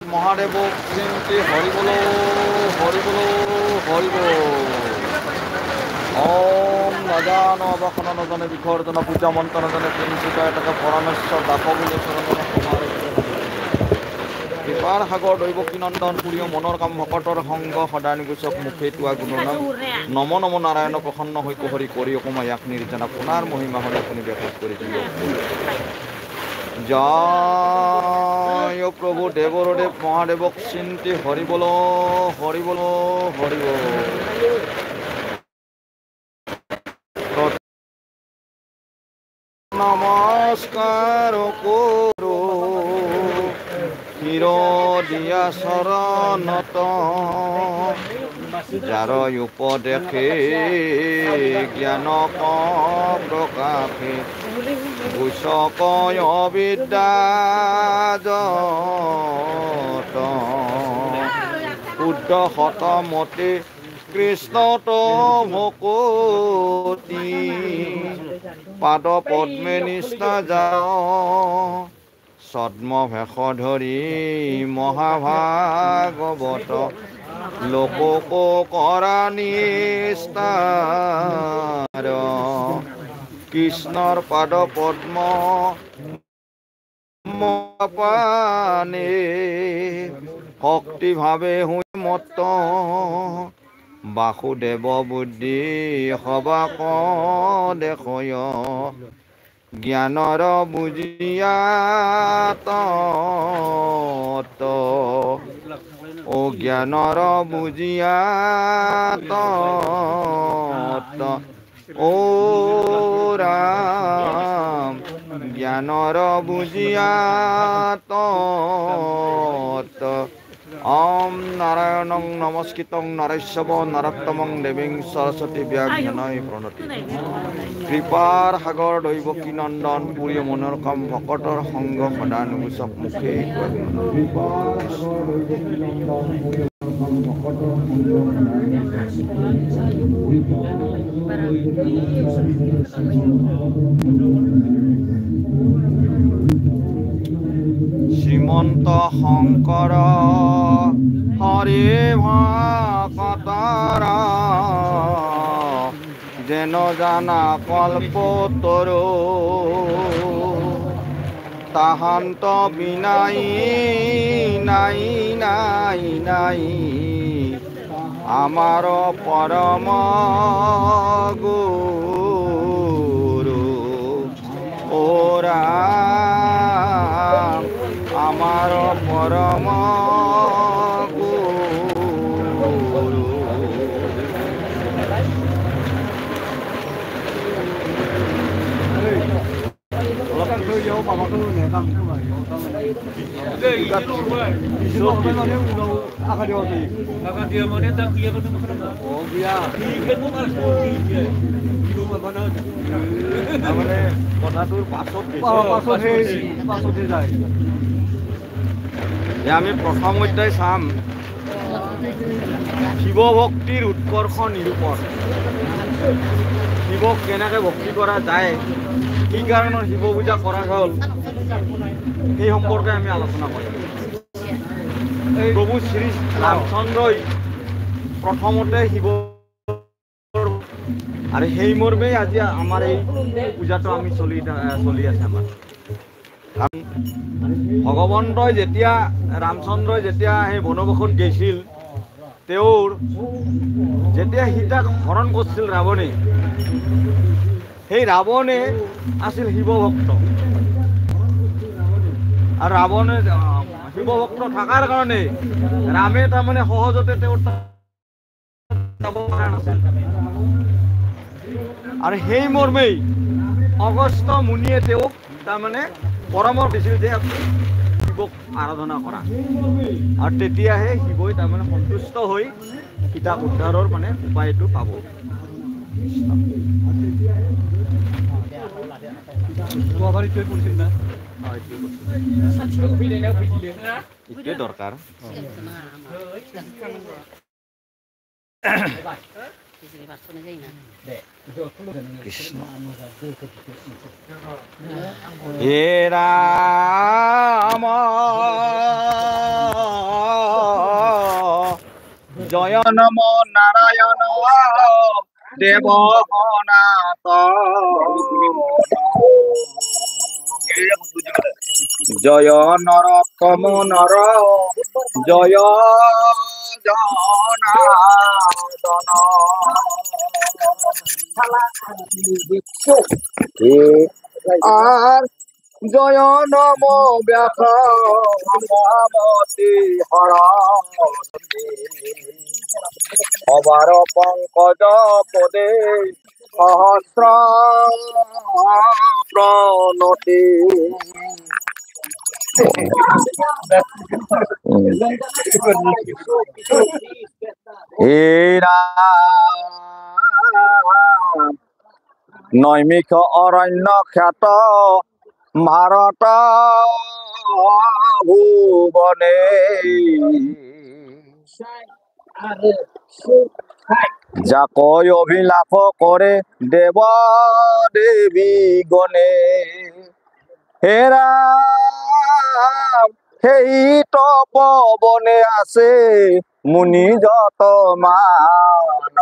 মহাদেব চিন্তি horrible horrible horrible ওম নজান অবখন নজনে বিখৰ্জন পূজা মন্ত্ৰ নজনে প্ৰিন্সিকা এটাকে পৰমেশ্বৰ দাস বলে কৃপাৰ সাগৰ দৈৱকী নন্দন পুৰীয় মনৰ কাম ভকতৰ সংগ সদায় নিগুচক মুখে তোৱা গুণনাম নম নম নাৰায়ণ প্ৰসন্ন হৈ হৰি কৰি অকমা ইয়াক নিৰ্জনা পুনাৰ মহিমা হ'লে আপুনি ব্যাপক কৰি দিয়ক জয় প্ৰভু দেৱৰদেৱ মহাদেৱক চিন্তি হৰিবল হৰিবল হৰিবল নমস্কাৰ কৰো হিৰ দিয়া শৰণত যাৰ উপদেশে জ্ঞান প্ৰকাশে ঘোষকয় বিদ্যা যত শুদ্ধ শতমতে কৃষ্ণত ভকতি পাদ পদ্মে নিষ্ঠা যাওঁ ছদ্ম ভেষ ধৰি মহাভাগৱত লোকক কৰা নিস্তাৰ কৃষ্ণৰ পাদ পদ্ম পানে ভক্তিভাৱে হৈ মত বাসুদেৱ বুদ্ধি সবাক দেখয় জ্ঞানৰ বুজিয়াত ও জ্ঞানৰ বুজিয়াত ও ৰাম জ্ঞানৰ বুজিয়াত ওম নাৰায়ণং নমস্কৃতং নৰস্যব নৰোত্তমং দেবীং সৰস্বতী ব্যাঘ্যানয় প্ৰণতি কৃপাৰ সাগৰ দৈৱকী নন্দন পুৰী মনৰ কাম ভকতৰ সংগ সদা নিগুচক মুখে শ্ৰীমন্ত শংকৰ হৰি ভকতৰ যেন জানা কল্পতৰু তাহান্ত বিনাই নাই নাই নাই আমাৰ পৰম গুৰু ওৰা আমাৰ পৰম গুৰু কথাটোৰ পাছতে যায় আমি প্ৰথম অধ্যায় চাম শিৱ ভক্তিৰ উৎকৰ্ষ নিৰূপণ শিৱক কেনেকৈ ভক্তি কৰা যায় কি কাৰণত শিৱ পূজা কৰা হ'ল সেই সম্পৰ্কে আমি আলোচনা কৰিম প্ৰভু শ্ৰী ৰামচন্দ্ৰই প্ৰথমতে শিৱ আৰু সেই মৰ্মেই আজি আমাৰ এই পূজাটো আমি চলি আছে আমাৰ ভগৱন্তই যেতিয়া ৰামচন্দ্ৰই যেতিয়া সেই বনবাসত গৈছিল তেওঁৰ যেতিয়া সীতাক হৰণ কৰিছিল ৰাৱণে সেই ৰাৱণে আছিল শিৱ ভক্ত আৰু ৰাৱণে শিৱ ভক্ত থকাৰ কাৰণে ৰামে তাৰমানে সহজতে তেওঁৰ যাব পৰা নাছিল আৰু সেই মৰ্মেই অগস্ত্য মুনিয়ে তেওঁক তাৰমানে পৰামৰ্শ দিছিল যে আপুনি শিৱক আৰাধনা কৰা আৰু তেতিয়াহে শিৱই তাৰমানে সন্তুষ্ট হৈ সীতাক উদ্ধাৰৰ মানে উপায়টো পাব ইটোৱে দৰকাৰ কৃষ্ণ হে ৰাম জয় নম নারায়ণ দেব জয় নরোত্তম নর জয় জনার্দন আর জয় নম ব্যাস মহামতি হর অবার পঙ্কজ পদে সহস্র প্রণতি হে রাম নৈমিষ অরণ্য খ্যাত ভারত ভুবনে যাকই অভিলাষ করে দেব দেবী গণে হে রাম সেই তপবনে আছে মুনি যত মান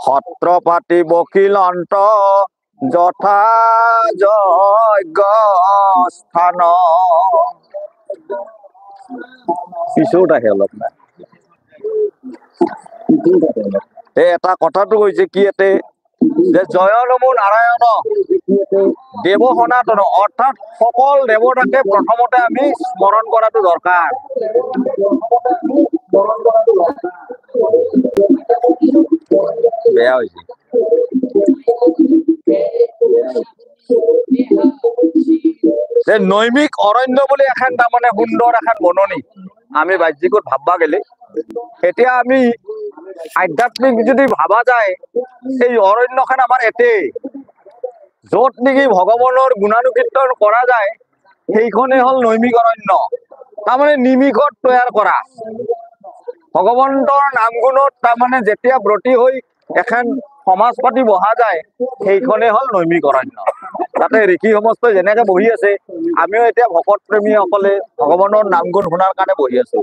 সত্রপাতি বকিলন্ত যথা যজ্ঞ স্থান পিছত আহে অলপ এটা কথাটো হৈছে কি এতে যে জয় নমো নারায়ণ দেৱ সনাতন অৰ্থাৎ সকল দেৱতাকে প্ৰথমতে আমি স্মৰণ কৰাটো দৰকাৰ বেয়া হৈছে নৈমিক অৰণ্য বুলি এখন তাৰমানে সুন্দৰ এখন বননি আমি বাহ্যিকত ভাববা গেলে এতিয়া আমি আধ্যাত্মিক যদি ভাবা যায় সেই অৰণ্যখন আমাৰ এতেই য'ত নেকি ভগৱানৰ গুণানুকীৰ্তন কৰা যায় সেইখনেই হ'ল নৈমিক অৰণ্য তাৰমানে নিমিষত তৈয়াৰ কৰা ভগৱন্তৰ নাম গুণত তাৰমানে যেতিয়া ব্ৰতী হৈ এখন সমাজ পাতি বহা যায় সেইখনেই হ'ল নৈমিক অৰণ্য তাতে ঋষি সমস্তই যেনেকে বহি আছে আমিও এতিয়া ভকত প্ৰেমীসকলে ভগৱানৰ নাম গুণ শুনাৰ কাৰণে বহি আছো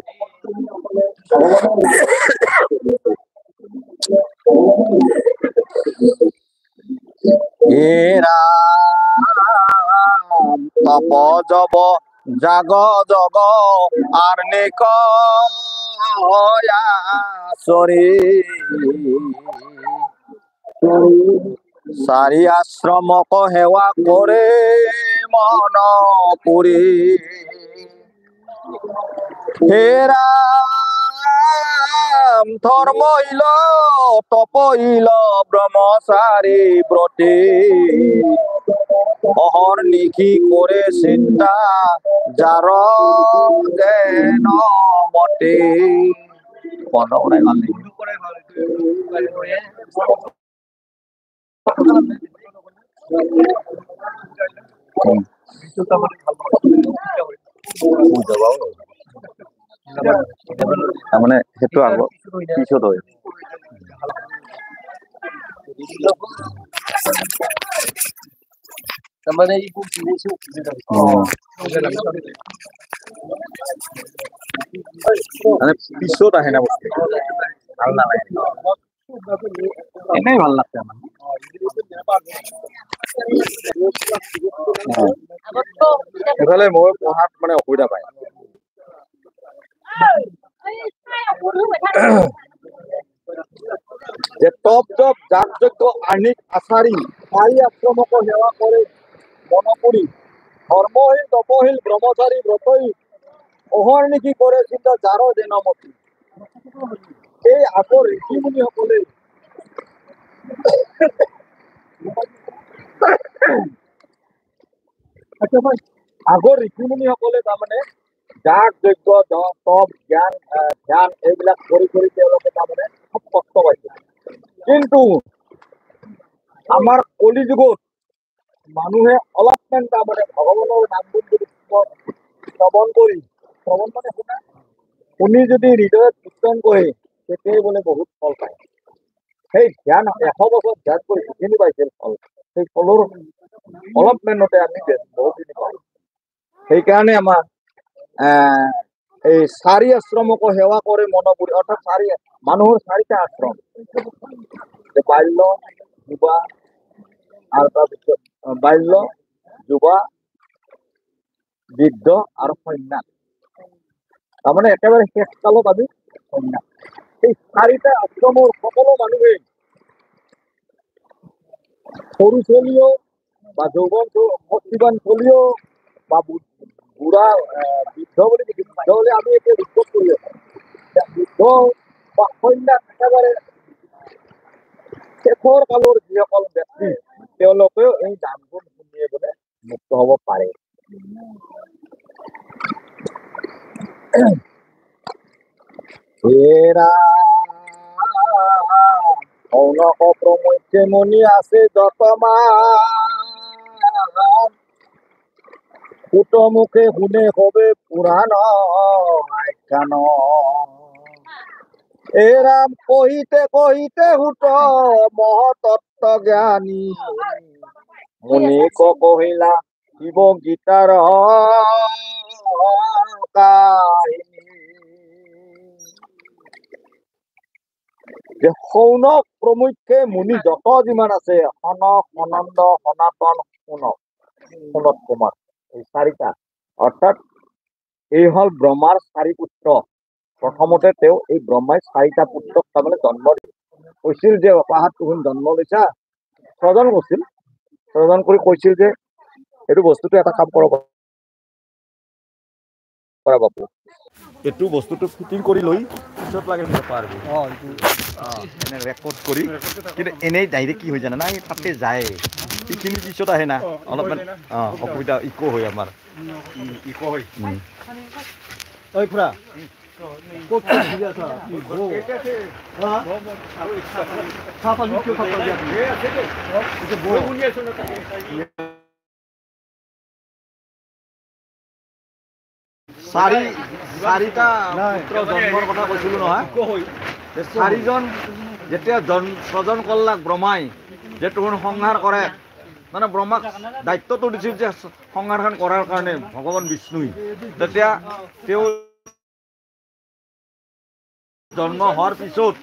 হে ৰাম তপ জব জাগ জগ আৰ্নিক চৰি চাৰি আশ্ৰমক সেৱা কৰে মন পুৰি হে ৰাম ধৰ্মইল তপইল ব্ৰহ্মচাৰী ব্ৰতে অহৰ নিশি কৰে চিন্তা যাৰ জ্ঞান মতে তাৰমানে সেইটো আগত পিছত হয় মানে পিছত আহে না বস্তু ভাল নালাগে এনেই ভাল লাগছে আমাৰ এইফালে মই পঢ়াত মানে অসুবিধা পায় যে তপ জপ যাগ যজ্ঞ আর্নিক আচারী চারি আশ্রমক সেৱা কৰে মনপুৰী ধৰ্মহীন তপহীন ব্ৰহ্মচাৰী ব্ৰতই অহৰ্নিশি কৰে চিন্তা যাৰো জেনমতি এই আগৰ ঋষিমুনিসকলে আগৰ ঋষিমুনিসকলে তাৰমানে যাগ যজ্ঞ তপ জ্ঞান ধ্যান এইবিলাক কৰি কৰি তেওঁলোকে তাৰমানে খুব কষ্ট পাইছে কিন্তু আমাৰ কলিযুগত মানুহে অলপমান তাৰমানে ভগৱানৰ নামবোৰ যদি শ্ৰৱণ কৰি শ্ৰৱণ মানে শুনা শুনি যদি হৃদয়ত কীৰ্তন কৰে তেতিয়াই বোলে বহুত ফল পায়। সেই ধ্যান 100 বছৰ ধ্যান কৰি যিখিনি পাইছিল ফল সেই ফলৰ অলপমানতে আমি বহুখিনি পাওঁ। সেইকাৰণে আমাৰ এই 4 আশ্ৰমকো সেৱা কৰে মনোপুৰি অৰ্থাৎ মানুহৰ 4টা আশ্ৰম বাল্য যুৱা আৰু তাৰপিছত বাল্য যুৱা বৃদ্ধ আৰু সন্ন্যাস তাৰমানে একেবাৰে শেষ কালত আমি সন্ন্যাস এই 4টা আশ্ৰমৰ সকলো মানুহে সৰু চলিও বা যৌৱন শক্তিবান চলিও বা বুঢ়া বৃদ্ধ বুলি দেখি বৃদ্ধ হলে আমি এতিয়া ৰিপৰ্ট কৰি আছো বৃদ্ধ বা সন্ন্যাস একেবাৰে শেষৰ কালৰ যিসকল ব্যক্তি তেওঁলোকেও এই নামবোৰ শুনিয়ে বোলে মুক্ত হব পাৰে। মনি আছে যতমান পুত মুখে শুনে হবে পুরাণ আখ্যান এরাম কহিতে কহিতে হুট মহতত্ত্ব জ্ঞানী মুনি কহিলা শিব গীতার কাহিনী যে সৌনক প্ৰমুখ্যে মুনি যত যিমান আছে সনক সনন্দ সনাতন সনত কুমাৰ এই 4টা অৰ্থাৎ এই হল ব্ৰহ্মাৰ 4 পুত্ৰ। প্ৰথমতে তেওঁ এই ব্ৰহ্মাই 4টা পুত্ৰক তাৰমানে জন্ম কৈছিল যে পাহাত তুমি জন্ম লৈছা স্ৰজন কৰিছিল স্ৰজন কৰি কৈছিল যে এইটো বস্তুটো এটা কাম কৰক বাপু এইটো বস্তুটো ফিটিং কৰি লৈ পিছত লাগে পাৰবি এনে ৰেকৰ্ড কৰি কিন্তু এনেই ডাইৰেক্ট কি হৈ জানা না তাতে যায় সেইখিনি পিছত আহে না অলপমান অসুবিধা ইকো হয় আমাৰ ইকো হয় ঐ খুৰা ক'ত ঘূৰি আছা চাৰিটা পুত্ৰ জন্মৰ কথা কৈছিলো নহয় 4জন যেতিয়া স্ৰজন কৰলাক ব্ৰহ্মাই যে তোৰ সংহাৰ কৰে মানে ব্ৰহ্মাক দায়িত্বটো দিছিল যে সংহাৰখন কৰাৰ কাৰণে ভগৱান বিষ্ণুই তেতিয়া তেওঁ জন্ম হোৱাৰ পিছত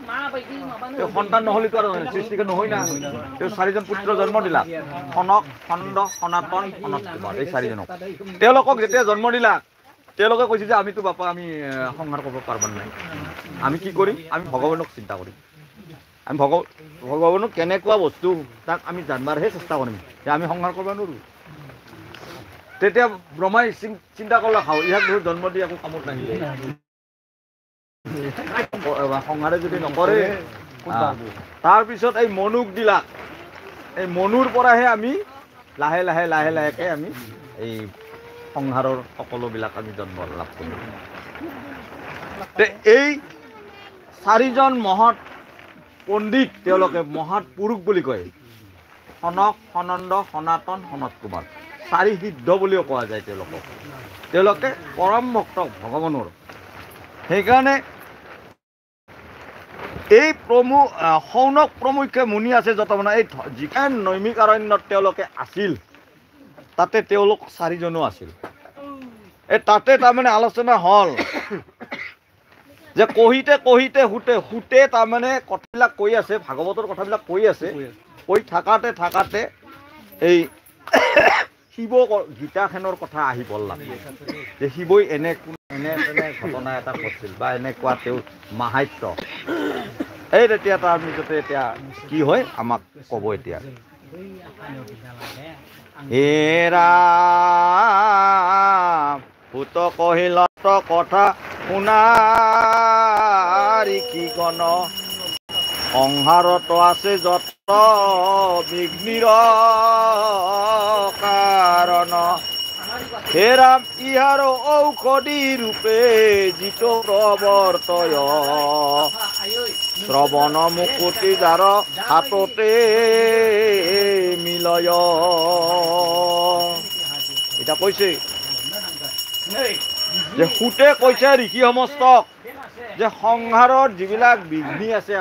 তেওঁ সন্তান নহ'লেতো আৰু সৃষ্টিকে নহয় না তেওঁ 4জন পুত্ৰ জন্ম দিলা সনক খণ্ড সনাতন সনত কুমাৰ এই 4জনক তেওঁলোকক যেতিয়া জন্ম দিলা তেওঁলোকে কৈছে যে আমিতো বাপা আমি সংহাৰ কৰিব পাৰিব নাই আমি কি কৰিম আমি ভগৱানক চিন্তা কৰিম আমি ভগৱানক কেনেকুৱা বস্তু তাক আমি জানবাৰহে চেষ্টা কৰিম যে আমি সংহাৰ কৰিব নোৱাৰোঁ। তেতিয়া ব্ৰহ্মাই চিন্তা কৰলা খাওঁ ইয়াক বহুত জন্ম দি একো কামত নাহিলে সংহাৰে যদি নকৰে তাৰপিছত এই মনুক দিলা এই মনুৰ পৰাহে আমি লাহে লাহেকে আমি এই সংহাৰৰ সকলোবিলাক আমি জন্ম লাভ কৰিম। এই 4জন মহৎ পণ্ডিত তেওঁলোকে মহৎ পুৰুষ বুলি কয় সনক সনন্দ সনাতন সনত কুমাৰ 4 সিদ্ধ বুলিও কোৱা যায় তেওঁলোকে পৰম ভক্ত ভগৱানৰ। সেইকাৰণে এই সৌনক প্ৰমুখ্যে মুনি আছে যত মানে এই যিখন নৈমিক অৰণ্যত তেওঁলোকে আছিল তাতে তেওঁলোক 4জনো আছিল। এই তাতে তাৰমানে আলোচনা হল যে কহিতে কহিতে হুতে তাৰমানে কথাবিলাক কৈ আছে ভাগৱতৰ কথাবিলাক কৈ আছে কৈ থাকাতে এই শিৱ গীতাখনৰ কথা আহি পৰলাক যে শিৱই এনে ঘটনা এটা কৰিছিল বা এনেকুৱা তেওঁৰ মাহাত্য এই তেতিয়া তাৰ পিছতে এতিয়া কি হয় আমাক ক'ব এতিয়া ভূত কহিলত কথা শুনাৰি কি গণ সংহাৰত আছে যত বিঘ্নিৰ কাৰণ হেৰাম ইহাৰ ঔষধি ৰূপে যিটো প্ৰৱৰ্তয় শ্ৰৱণ মুকুতি যাৰ হাততে মিলয়। এতিয়া কৈছে যে সুতে কৈছে ঋষি সমস্তক যে সংসাৰৰ যিবিলাক বিঘ্নি আছে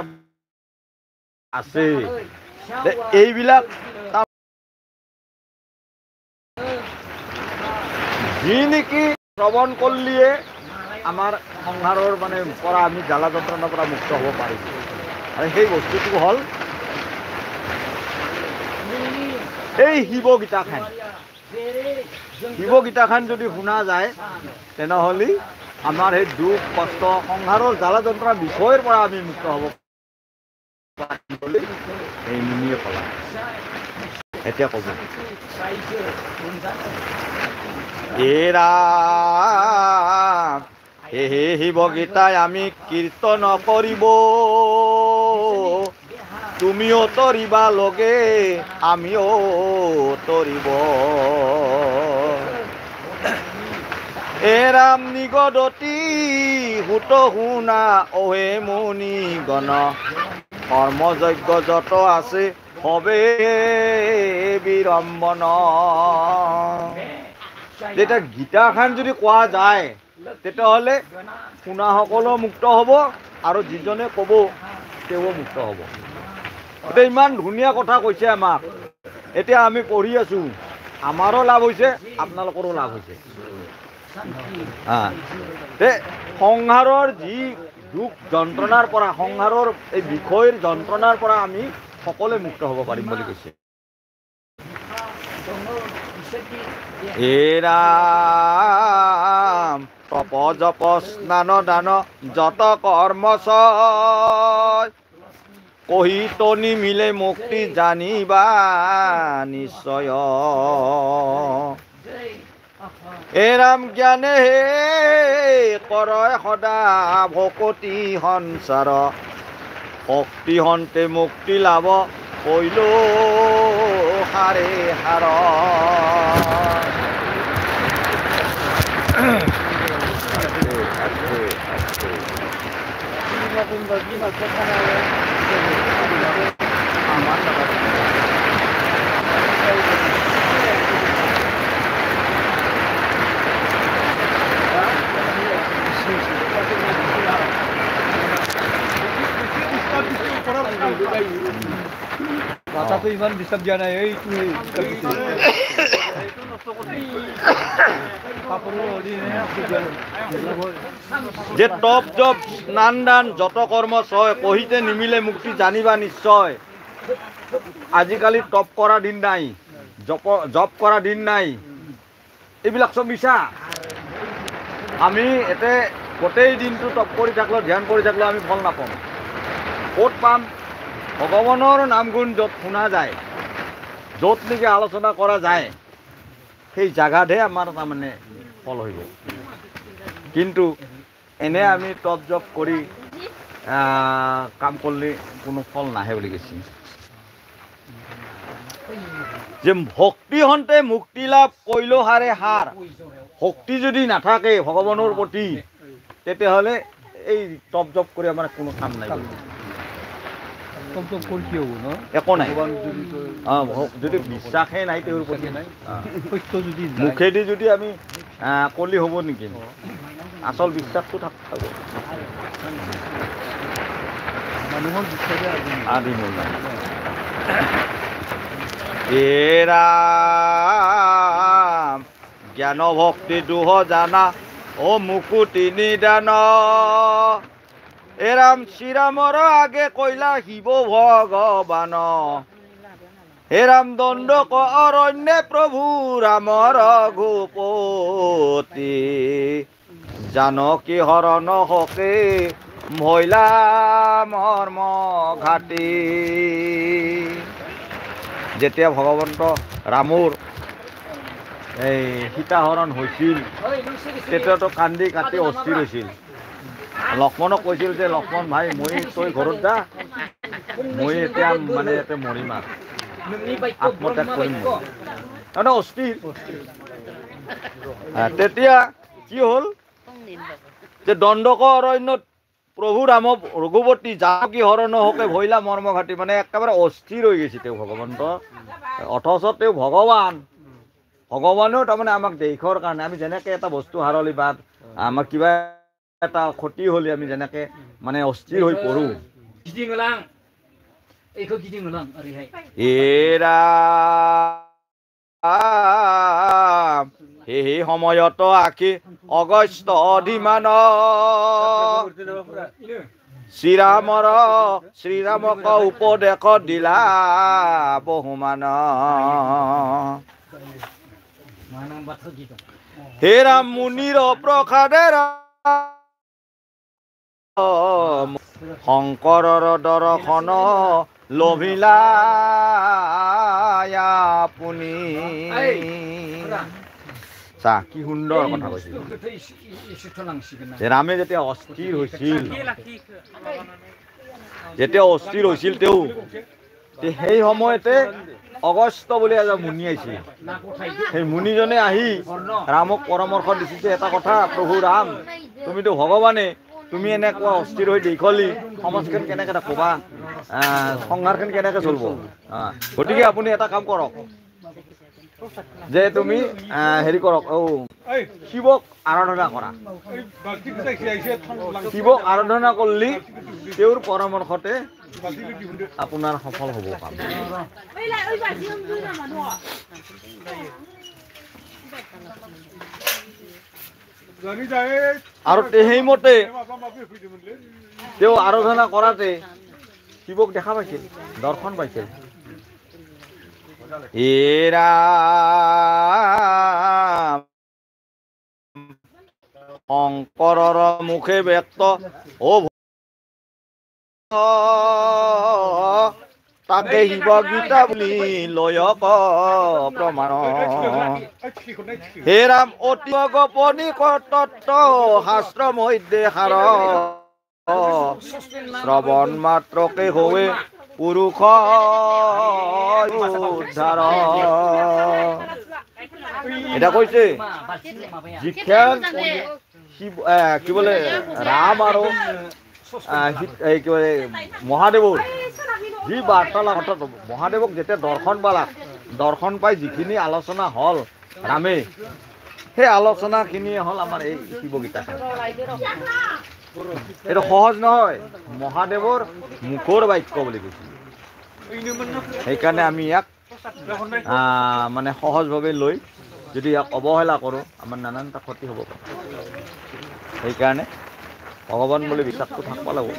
এইবিলাক যি নেকি শ্ৰৱণ কৰিলে আমাৰ সংসাৰৰ মানে পৰা আমি জ্বালা যন্ত্ৰণাৰ পৰা মুক্ত হ'ব পাৰিম। আৰু সেই বস্তুটো হ'ল এই শিৱগীতাখন। শিৱগীতাখন যদি শুনা যায় তেনেহ'লে আমাৰ সেই দুখ কষ্ট সংসাৰৰ জ্বালা যন্ত্ৰণাৰ বিষয়ৰ পৰা আমি মুক্ত হ'ব পাৰিম বুলি এই মুনিয়ে ক'লা। এতিয়া ক'ব হে শিৱগীতাই আমি কীৰ্তন কৰিব, তুমিও তৰিবা লগে আমিও তৰিব। ৰাম নিগদতি সুত শুনা অহে মুনি গণ, কৰ্মযজ্ঞ যত আছে হবে বিৰম্বন। যেতিয়া গীতাখন যদি কোৱা যায় তেতিয়াহ'লে শুনাসকলো মুক্ত হ'ব আৰু যিজনে ক'ব তেওঁও মুক্ত হ'ব। এতিয়া ইমান ধুনীয়া কথা কৈছে আমাক, এতিয়া আমি পঢ়ি আছোঁ, আমাৰো লাভ হৈছে আপোনালোকৰো লাভ হৈছে। সংসাৰৰ যি দুখ যন্ত্ৰণাৰ পৰা, সংসাৰৰ এই বিষয়ৰ যন্ত্ৰণাৰ পৰা আমি সকলোৱে মুক্ত হ'ব পাৰিম বুলি কৈছে। ৰাম তপ জপ স্নান দান যত কৰ্ম কহি তো নিমিলে মুক্তি জানিবা নিশ্চয়। ৰাম জ্ঞানে হে কৰয় সদা ভকতি সংসাৰ, শক্তি হন্তে মুক্তি লাভ কৈল হাৰে হাৰ। কথাটো ইমান ডিষ্টাৰ্ব দিয়া নাই, যে তপ জপ স্নান দান যত কৰ্ম ছয়, কহিতে নিমিলে মুক্তি জানিবা নিশ্চয়। আজিকালি তপ কৰা দিন নাই, জপ কৰা দিন নাই, এইবিলাক চব মিছা। আমি এতে গোটেই দিনটো তপ কৰি থাকিলেও ধ্যান কৰি থাকিলেও আমি ফল নাপাম। ক'ত পাম? ভগৱানৰ নাম গুণ য'ত শুনা যায়, য'ত নেকি আলোচনা কৰা যায়, সেই জাগাতহে আমাৰ তাৰমানে ফল হৈ গ'ল। কিন্তু এনে আমি তপ জপ কৰি কাম কৰিলে কোনো ফল নাহে বুলি কৈছে। যে ভক্তি হন্তে মুক্তি লাভ কৈল হাৰে হাৰ। শক্তি যদি নাথাকে ভগৱানৰ প্ৰতি তেতিয়াহ'লে এই তপ জপ কৰি আমাৰ কোনো কাম নাই। একো নাই, যদি বিশ্বাসেই নাই তেওঁৰ প্ৰতি নাই, মুখেদি যদি আমি কলি হ'ব নেকি? আচল বিশ্বাসটো থাকিব। মানুহৰ আদি মূল ৰাম জ্ঞান ভক্তি দুহ জানা ও মুকুতি নিদান। ৰাম শ্ৰীৰামৰ আগে কৈলা শিৱ ভগৱান। হে ৰাম দণ্ড অৰণ্যে প্ৰভু ৰাম ৰঘুপতি। জানকী হৰণ হকে মহিলা মৰ্ম ঘাটি। যেতিয়া ভগৱন্ত ৰামৰ এই সীতাহৰণ হৈছিল তেতিয়াতো কান্দি কাটি অস্থিৰ হৈছিল। লক্ষ্মণক কৈছিল যে লক্ষ্মণ ভাই মই তই ঘৰত যা, মই এতিয়া মানে ইয়াতে মৰিম আৰু আত্মত্যাগ কৰিম। তাৰমানে অস্থিৰ। তেতিয়া কি হ'ল যে দণ্ডক অৰণ্যত প্ৰভু ৰাম ৰঘুপতি জানকী হৰণ হকে ভৈলা মৰ্ম ঘাটি মানে একেবাৰে অস্থিৰ হৈ গৈছে তেওঁ ভগৱন্ত অথচ তেওঁ ভগৱানেও তাৰমানে আমাক দেশৰ কাৰণে আমি যেনেকৈ এটা বস্তু হাৰলি বা আমাক কিবা এটা ক্ষতি হ'লে আমি যেনেকৈ মানে অস্থিৰ হৈ পৰোঁ এৰা সেই সময়ত আখি অগস্ত অধিমান শ্ৰীৰামক উপদেশ দিলা বহুমান হে ৰাম মুনিৰ প্ৰসাদে শংকৰৰ দৰ্শন লভিলা আপুনি চা কি সুন্দৰ কথা কৈছিল ৰামে যেতিয়া অস্থিৰ হৈছিল তেওঁ সেই সময়তে অগস্ত বুলি এজন মুনি আহিছিল সেই মুনিজনে আহি ৰামক পৰামৰ্শ দিছিল এটা কথা প্ৰভু ৰাম তুমিতো ভগৱানে তুমি এনেকুৱা অস্থিৰ হৈ দেশলি সমাজখন কেনেকৈ ক'বা সংসাৰখন কেনেকৈ চলিব গতিকে আপুনি এটা কাম কৰক যে তুমি হেৰি কৰক শিৱক আৰাধনা কৰা শিৱক আৰাধনা কৰিলে তেওঁৰ পৰামৰ্শতে আপোনাৰ সফল হ'ব কাম আৰু সেইমতে তেওঁ আৰাধনা কৰাতে শিৱক দেখা পাইছিল দৰ্শন পাইছিল এৰা শংকৰৰ মুখে ব্যক্ত তাকে শিৱ গীতা বুলি লয়ক প্ৰমাণ হে ৰাম অতি গোপনী তত্ত্ব শাস্ত্ৰ মধ্যে সাৰ শ্ৰৱণ মাত্ৰকে হৈ পুৰুষ উদ্ধাৰ এটা কৈছে যিখন কি বোলে ৰাম আৰু কি বোলে মহাদেৱৰ যি বাৰ্তালাপ মহাদেৱক যেতিয়া দৰ্শন পালা দৰ্শন পাই যিখিনি আলোচনা হ'ল ৰামে সেই আলোচনাখিনিয়ে হ'ল আমাৰ এই শিৱগীতা এইটো সহজ নহয় মহাদেৱৰ মুখৰ বাক্য বুলি কৈছে সেইকাৰণে আমি ইয়াক মানে সহজভাৱে লৈ যদি ইয়াক অৱহেলা কৰোঁ আমাৰ নানানটা ক্ষতি হ'ব পাৰে সেইকাৰণে ভগৱান বুলি বিশ্বাসটো থাকিব লাগিব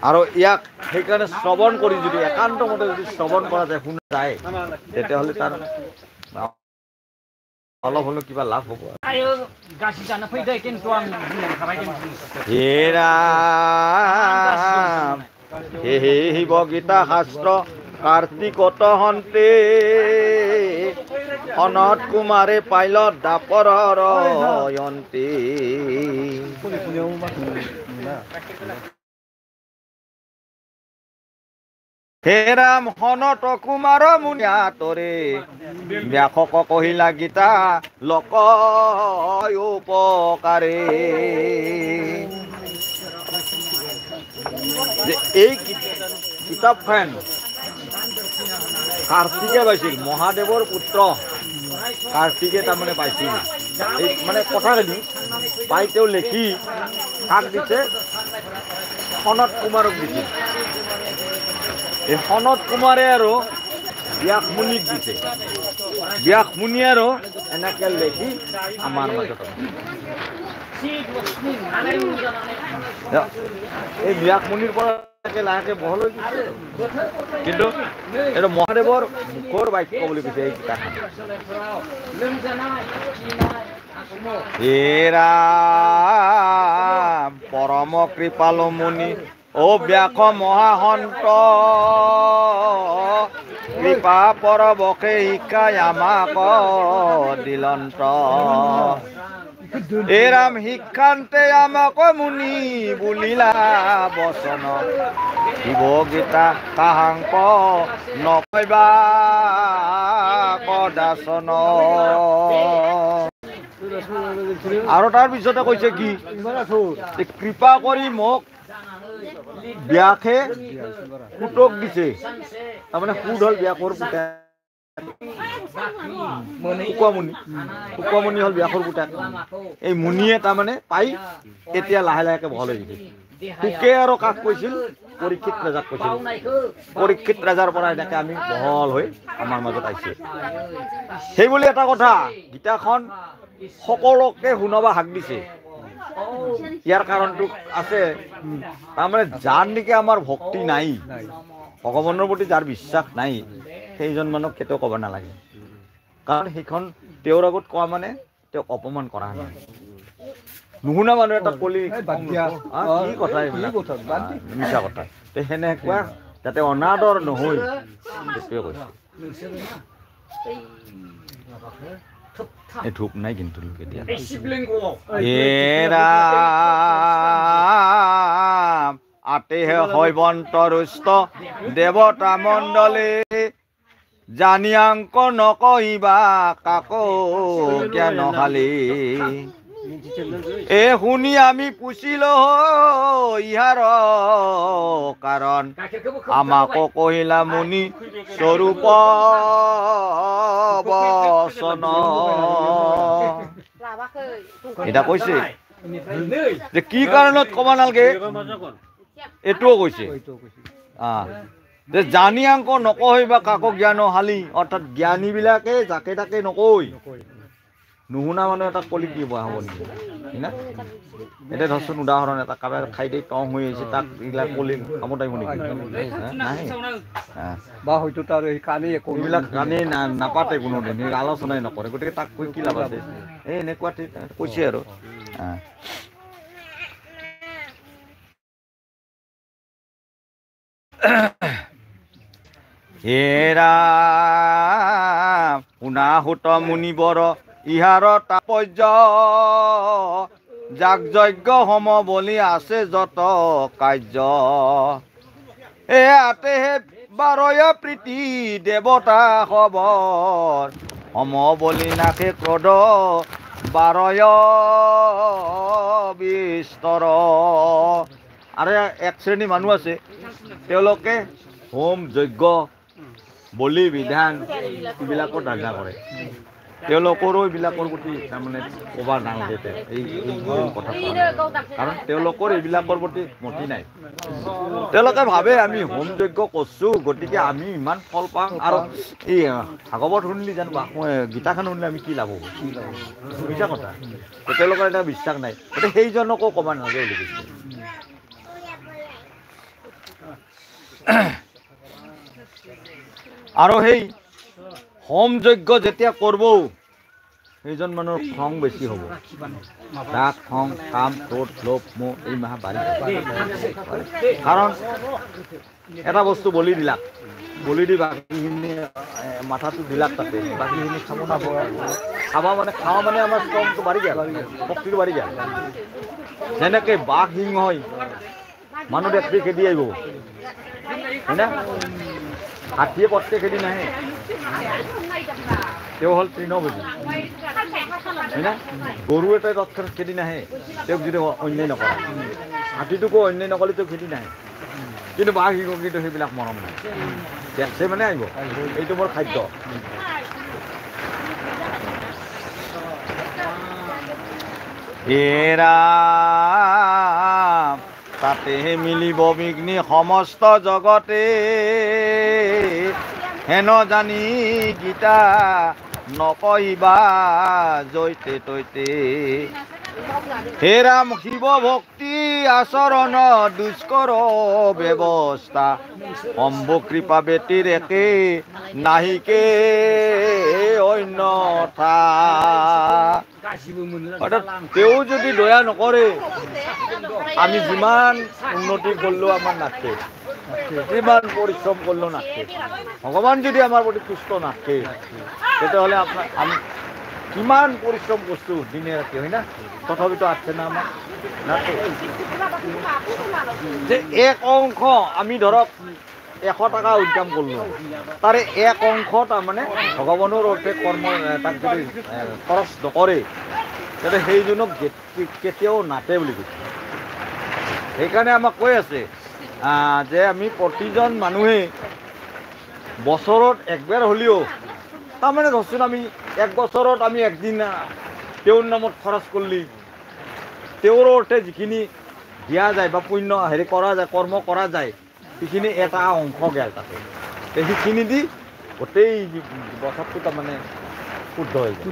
আৰু ইয়াক সেইকাৰণে শ্ৰৱণ কৰি যদি একান্ত মতে যদি শ্ৰৱণ কৰা যায় শুনা যায় তেতিয়াহ'লে তাৰ অলপ হ'লেও কিবা লাভ হ'ব হে শিৱ গীতা শাস্ত্ৰ কাৰ্তিকত হন্তে সনত কুমাৰে পাইলত দাপৰৰ অন্তে হে ৰাম সনত কুমাৰ মুনিয়া তৰে ব্যাসক কহিলা গীতা লোক উপকাৰে এই কিতাপখন কাৰ্তিকে পাইছিল মহাদেৱৰ পুত্ৰ কাৰ্তিকে তাৰমানে পাইছিল এই মানে কথাখিনি পাই তেওঁ লিখি কাক দিছে সনত কুমাৰক দিছিল এই সনত কুমাৰে আৰু ব্যাস মুনিক দিছে ব্যাস মুনি আৰু এনেকৈ লিখি আমাৰ মাজত এই ব্যাস মুনিৰ পৰা লাহেকে বহল হৈ গৈছে কিন্তু এইটো মহাদেৱৰ মুখৰ বাক্য বুলি কৈছে এই কিতাপখন হে ৰাম পৰম কৃপালু মুনি ও ব্যাস মহাসন্ত কৃপা পৰবকে শিকাই আমাক দিলন্ত হে ৰাম শিক্ষান্তে আমাক মুনি বুলিলা বচন শিৱ গীতা কাহাংক নকৈবা কদাচন আৰু তাৰ পিছতে কৈছে কি যে কৃপা কৰি মোক ব্যাসে পুতক দিছে তাৰমানে সুদ হ'ল ব্যাসৰ পুতেক শুকুৱামণি হ'ল ব্যাসৰ পুতেক এই মুনিয়ে তাৰমানে পাই এতিয়া লাহে লাহেকে বহল হৈ গৈছে শুকে আৰু কাক কৈছিল পৰীক্ষিত ৰজাক কৈছিল পৰীক্ষিত ৰজাৰ পৰা এনেকে আমি বহল হৈ আমাৰ মাজত আহিছে সেইবুলি এটা কথা গীতাখন সকলোকে শুনাবা হাক দিছে ইয়াৰ কাৰণটো আছে তাৰমানে যাৰ নেকি আমাৰ ভক্তি নাই ভগৱানৰ প্ৰতি যাৰ বিশ্বাস নাই সেইজন মানুহক কেতিয়াও ক'ব নালাগে কাৰণ সেইখন তেওঁৰ আগত কোৱা মানে তেওঁক অপমান কৰা নাই নুশুনা মানুহ এটা কলি কি কথা মিছা কথা সেনেকুৱা যাতে অনাদৰ নহয় সেইটোৱে কৈছে এই ধূপ নাই কিন্তু এতিয়া আতেহে হৈবন্ত ৰুষ্ট দেৱতা মণ্ডলে জানিয়াংক নকহিবা কাকো জ্ঞানশালী এ শুনি আমি পুছিলো ইহার কারণ আমাকো কহিলা মুনি স্বরূপ বচন এটা কৈছে যে কি কাৰণত কবা নালগে এটোও কৈছে যে জানিয়াংক নকহিবা কাকো জ্ঞানশালী অৰ্থাৎ জ্ঞানীবিলাকে যাকে তাকে নকয় নুশুনা মানুহ এটা কলি কি হ'ব নেকি না এতিয়া ধৰচোন উদাহৰণ এটা কাৰোবাৰ খাই দি টং হৈ আহিছে তাক এইবিলাক কলি কামত আহিব নেকি নাই বা হয়তো তাৰ এই কাণেই এইবিলাক কাণেই নাপাতে কোনোদিন আলোচনাই নকৰে গতিকে তাক কৈ কি লাভ আছে এই এনেকুৱা কৈছে আৰু হেৰা শুনাহুত মুনিবৰ ইহাৰ তাপৰ্য যাগ যজ্ঞ সম বলি আছে যত কাৰ্য এ আতেহে বাৰয় প্ৰীতি দেৱতা খবৰ সম বলি নাখে ক্ৰদ বাৰয় বিস্তৰ আৰু এক শ্ৰেণী মানুহ আছে তেওঁলোকে হোম যজ্ঞ বলি বিধান এইবিলাকত ৰাজা কৰে তেওঁলোকৰো এইবিলাকৰ প্ৰতি তাৰমানে ক'বা নালাগে এই কথা কাৰণ তেওঁলোকৰ এইবিলাকৰ প্ৰতি মতি নাই তেওঁলোকে ভাবে আমি হোম যজ্ঞ কৰিছোঁ গতিকে আমি ইমান ফল পাম আৰু এই ভাগৱত শুনিলে জানো গীতাখন শুনিলে আমি কি লাভ হ'ব মিছা কথা তেওঁলোকৰ এটা বিশ্বাস নাই গতিকে সেইজনকো ক'বা নালাগে বুলি কৈছে আৰু সেই হোম যজ্ঞ যেতিয়া কৰিব সেইজন মানুহৰ খং বেছি হ'ব ৰাগ খং কাম ক্ৰোধ লোভ মোহ এই মাহা বাঢ়ি কাৰণ এটা বস্তু বলি দিলাক বলি দি বাকীখিনি মাথাটো দিলাক তাতে বাকীখিনি খাব খাবা মানে খাৱা মানে আমাৰ ষ্ট্ৰংটো বাঢ়ি যায় শক্তিটো বাঢ়ি যায় যেনেকৈ বাঘ সিংহ হয় মানুহ দেখি খেদি আহিব হয়নে হাতীয়ে পটকে খেদি নাহে তেওঁ হ'ল তৃণভোজী হয়নে গৰু এটাই তৎক্ষণাত খেদি নাহে তেওঁক যদি অন্যায় নকৰে হাতীটোকো অন্যায় নকৰিলে তেওঁ খেদি নাহে কিন্তু বাঘ সিংহ কিন্তু সেইবিলাক মৰম নাই দেখছে মানে আহিব এইটো মোৰ খাদ্য এৰা তাতেহে মিলিব বিঘ্নি সমস্ত জগতে হেন জানি গীতা নকহিবা জৈতে তৈতে হে ৰাম শিৱ ভক্তি আচৰণ দুষ্কৰ ব্যৱস্থা শম্ভু কৃপা বেটিৰ একে নাহিকে অন্যথা অৰ্থাৎ তেওঁ যদি দয়া নকৰে আমি যিমান উন্নতি কৰিলেও আমাৰ নাথকে যিমান পৰিশ্ৰম কৰিলেও নাথকে ভগৱান যদি আমাৰ প্ৰতি সুস্থ নাথকে তেতিয়াহ'লে আমি কিমান পৰিশ্ৰম কৰিছোঁ দিনে ৰাতি হয় না তথাপিতো আছে না আমাৰ নাথকে যে এক অংশ আমি ধৰক 100 টাকা ইনকাম কৰিলোঁ তাৰে এক অংশ তাৰমানে ভগৱানৰ অৰ্থে কৰ্ম তাক যদি খৰচ নকৰে যাতে সেইজনক কেতিয়াও নাটে বুলি কৈছে। সেইকাৰণে আমাক কৈ আছে যে আমি প্ৰতিজন মানুহে বছৰত একবাৰ হ'লেও, তাৰমানে ধৰচোন আমি এক বছৰত আমি একদিন তেওঁৰ নামত খৰচ কৰিলি, তেওঁৰ অৰ্থে যিখিনি দিয়া যায় বা পুণ্য হেৰি কৰা যায়, কৰ্ম কৰা যায়, সেইখিনি এটা অংশ গেল তাতে, সেইখিনি দি গোটেই বছৰটো তাৰমানে শুদ্ধ হৈ যায়।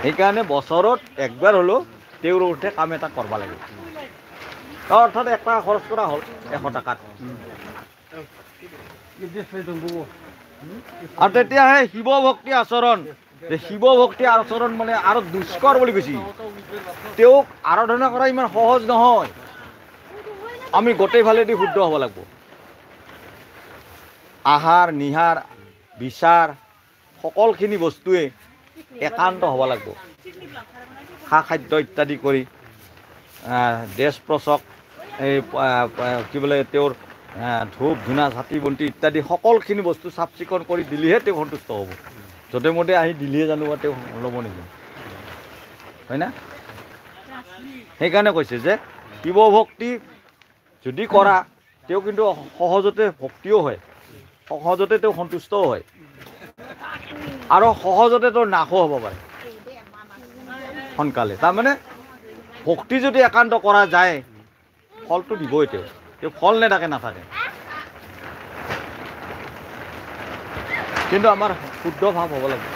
সেইকাৰণে বছৰত একবাৰ হ'লেও তেওঁৰ অৰ্থে কাম এটা কৰিব লাগে। অৰ্থাৎ 1 টকা খৰচ কৰা হ'ল 100 টকাত। আৰু তেতিয়াহে শিৱ ভক্তি আচৰণ, শিৱ ভক্তি আচৰণ মানে আৰু দুষ্কৰ বুলি কৈছে। তেওঁক আৰাধনা কৰা ইমান সহজ নহয়, আমি গোটেই ফালেদি শুদ্ধ হ'ব লাগিব। আহাৰ নিহাৰ বিচাৰ সকলোখিনি বস্তুৱে একান্ত হ'ব লাগিব। খা খাদ্য ইত্যাদি কৰি ড্ৰেছ প্ৰচক, এই কি বোলে তেওঁৰ ধূপ ধূনা চাকি বন্তি ইত্যাদি সকলোখিনি বস্তু চাফ চিকুণ কৰি দিলেহে তেওঁ সন্তুষ্ট হ'ব। য'তে মতে আহি দিলেহে জানো বা তেওঁ ল'ব নেকি, হয় না? সেইকাৰণে কৈছে যে শিৱ ভক্তি যদি কৰা, তেওঁ কিন্তু সহজতে ভক্তিও হয়, সহজতে তেওঁ সন্তুষ্টও হয়, আৰু সহজতে তেওঁৰ নাশো হ'ব পাৰে সোনকালে। তাৰমানে ভক্তি যদি একান্ত কৰা যায়, ফলটো দিবই। তেওঁ ফল নেথাকে নাথাকে, কিন্তু আমাৰ শুদ্ধ ভাৱ হ'ব লাগিব।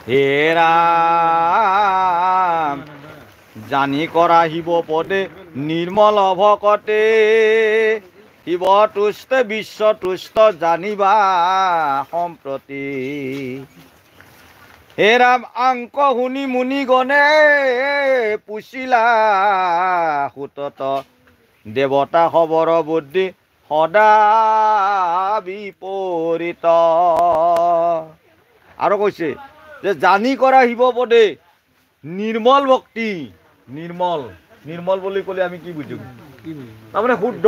হে ৰাম জানি কৰা শিৱ পদে নিৰ্মল ভকতে, শিৱ তুষ্ট বিশ্ব তুষ্ট জানিবা সম্প্ৰতি। হে ৰাম আংক শুনি মুনিগণে পুছিলা সুতত, দেৱতা খবৰ বুদ্ধি সদা বিপৰীত। আৰু কৈছে যে জানি কৰা শিৱ পদে নিৰ্মল ভক্তি। নিৰ্মল, নিৰ্মল বুলি ক'লে আমি কি বুজো? তাৰমানে শুদ্ধ,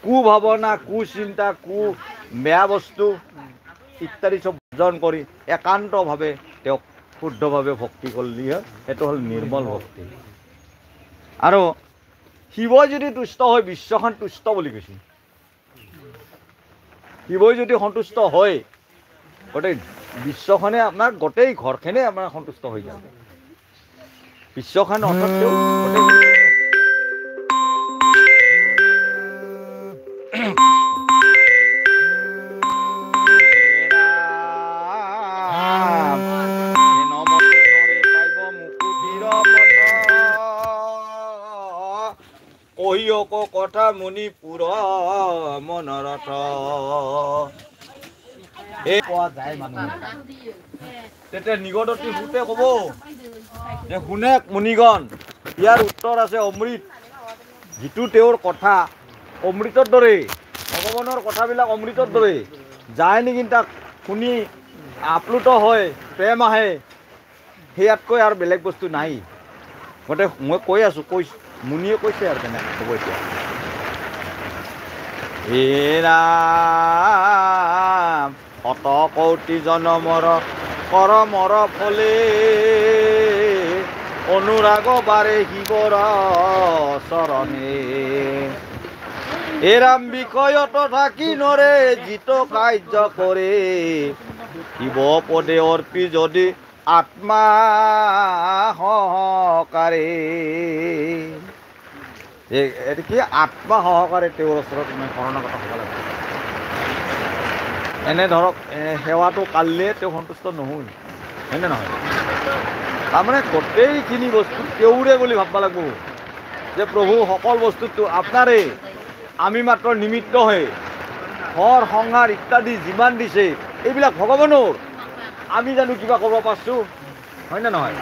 কুভাৱনা, কুচিন্তা, বেয়া বস্তু ইত্যাদি চব বৰ্জন কৰি একান্তভাৱে তেওঁক শুদ্ধভাৱে ভক্তি কৰিলেহে সেইটো হ'ল নিৰ্মল ভক্তি। আৰু শিৱই যদি তুষ্ট হয়, বিশ্বখন তুষ্ট বুলি কৈছে। শিৱই যদি সন্তুষ্ট হয়, গোটেই বিশ্বখনে আপোনাৰ, গোটেই ঘৰখনে আপোনাৰ সন্তুষ্ট হৈ যাব। বিশ্বখন অৰ্থাৎ তেওঁ কথা মণিপুৰ মনৰথ। এই কোৱা যায় মানুহে, তেতিয়া নিগদতি সুতে ক'ব যে শুনে মুনিগণ, ইয়াৰ উত্তৰ আছে অমৃত। যিটো তেওঁৰ কথা অমৃতৰ দৰে, ভগৱানৰ কথাবিলাক অমৃতৰ দৰে, যায় নেকি তাক শুনি আপ্লুত হয়, প্ৰেম আহে, সেয়াতকৈ আৰু বেলেগ বস্তু নাই। গতিকে মই কৈ আছোঁ, মুনিয়ে কৈছে আৰু তেনেকৈ ক'ব এতিয়া। হে ৰাম শত কৌটি জনমৰ কৰমৰ ফলে, অনুৰাগ বাৰে শিৱৰ চৰণে। হে ৰাম বিষয়ত থাকি নৰে জিত কাৰ্য কৰে, শিৱ পদে অৰ্পি যদি আত্মা সহকাৰে। এইটো কি? আত্মা সহকাৰে তেওঁৰ ওচৰত মানে শৰণাগত হ'ব লাগিব। এনে ধৰক সেৱাটো কালিলে তেওঁ সন্তুষ্ট নহয়, হয়নে নহয়? তাৰমানে গোটেইখিনি বস্তু তেওঁৰে বুলি ভাবিব লাগিব যে প্ৰভু সকলো বস্তুটো আপোনাৰে, আমি মাত্ৰ নিমিত্তহে। ঘৰ সংসাৰ ইত্যাদি যিমান দিছে এইবিলাক ভগৱানৰ, আমি জানো কিবা কৰিব পাৰিছোঁ? হয়নে নহয়?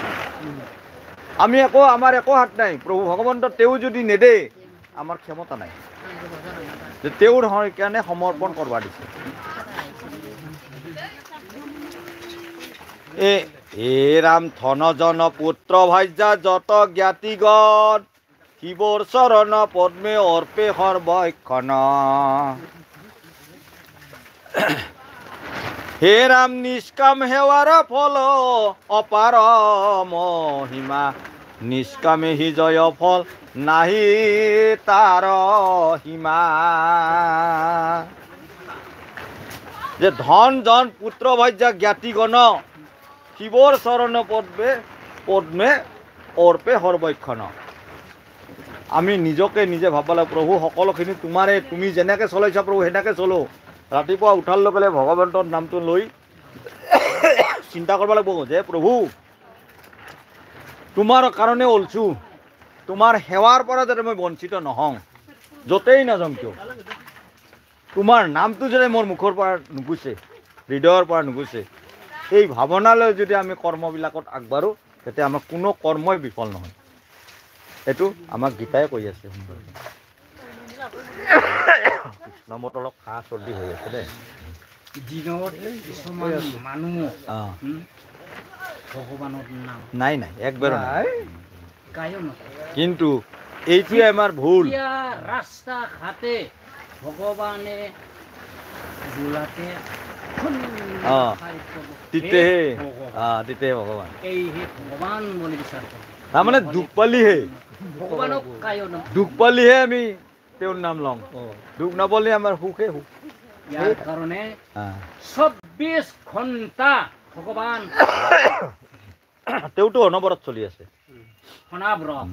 আমি আমাৰ একো হাত নাই। প্ৰভু ভগৱন্ত তেওঁ যদি নেদে আমাৰ ক্ষমতা নাই, যে তেওঁৰ কাৰণে সমৰ্পণ কৰিব দিছে। এ ৰাম ধনজন পুত্ৰ ভাজ্যা যত জ্ঞাতিগণ, শিৱৰ চৰণ পদ্মে অৰ্পে সৰ্বক্ষণ। হে ৰাম নিষ্কাম সেৱাৰ ফল অপাৰ মহিমা নিষ্কামে হি জয় ফল নাহি তাৰ সীমা। যে ধন জন পুত্ৰ ভাজ্যা জ্ঞাতিগণ শিৱৰ চৰণ পদ্মে অৰ্পে সৰ্বক্ষণ। আমি নিজকে নিজে ভাব লাগে প্ৰভু সকলোখিনি তোমাৰে, তুমি যেনেকৈ চলাইছা প্ৰভু সেনেকৈ চলো। ৰাতিপুৱা উঠাৰ লগে লগে ভগৱন্তৰ নামটো লৈ চিন্তা কৰিব লাগিব যে প্ৰভু তোমাৰ কাৰণে ওলছোঁ, তোমাৰ সেৱাৰ পৰা যাতে মই বঞ্চিত নহওঁ, য'তেই নাযাওঁ কিয় তোমাৰ নামটো যদি মোৰ মুখৰ পৰা নুগুচে, হৃদয়ৰ পৰা নুগুচে, এই ভাৱনালৈ যদি আমি কৰ্মবিলাকত আগবাঢ়োঁ তেতিয়া আমাৰ কোনো কৰ্মই বিফল নহয়। এইটো আমাক গীতাই কৈ আছে। কৃষ্ণমত অলপ কাহ চৰ্দি হৈ আছে দেই। নাই নাই একবাৰ নাই, কিন্তু এইটোৱে আমাৰ ভুল। ৰাস্তা ঘাটে ভগৱানে বোলাতে তেতিয়াহে ভগৱান, এইহে ভগৱান বুলি বিচাৰ কৰে। তাৰমানে দুখ পালিহে, ভগৱানক দুখ পালিহে আমি তেওঁৰ নাম লওঁ, দুখ নাপালে আমাৰ সুখে সুখ। ইয়াৰ কাৰণে 24 ঘণ্টা ভগৱান তেওঁতো অনবৰত চলি আছে। অনাব্ৰত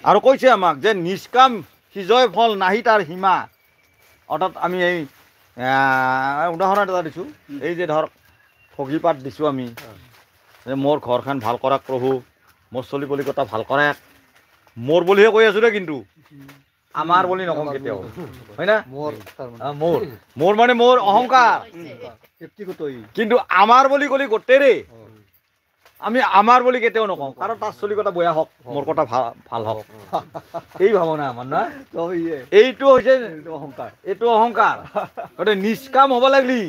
আৰু কৈছে আমাক যে নিষ্কাম সিজয় ফল নাহি তাৰ সীমা। অৰ্থাৎ আমি এই উদাহৰণ এটা দিছোঁ, এই যে ধৰ ঠগী পাত দিছোঁ আমি যে মোৰ ঘৰখন ভাল কৰাক প্ৰভু, মোৰ চলি কলিকতা ভাল কৰাক, মোৰ বুলিহে কৈ আছোঁ দেই, কিন্তু আমাৰ বুলি নকওঁ কেতিয়াও, হয় না? মোৰ মানে মোৰ অহংকাৰ, কিন্তু আমাৰ বুলি ক'লে গোটেইৰে আমি আমাৰ বুলি কেতিয়াও নকওঁ, কাৰণ তাৰ চলি কথা বেয়া হওক, মোৰ কথা ভাল হওক, এই ভাৱনা আমাৰ না। এইটো হৈছে অহংকাৰ, এইটো অহংকাৰ। গতিকে নিষ্কাম হ'ব লাগিলি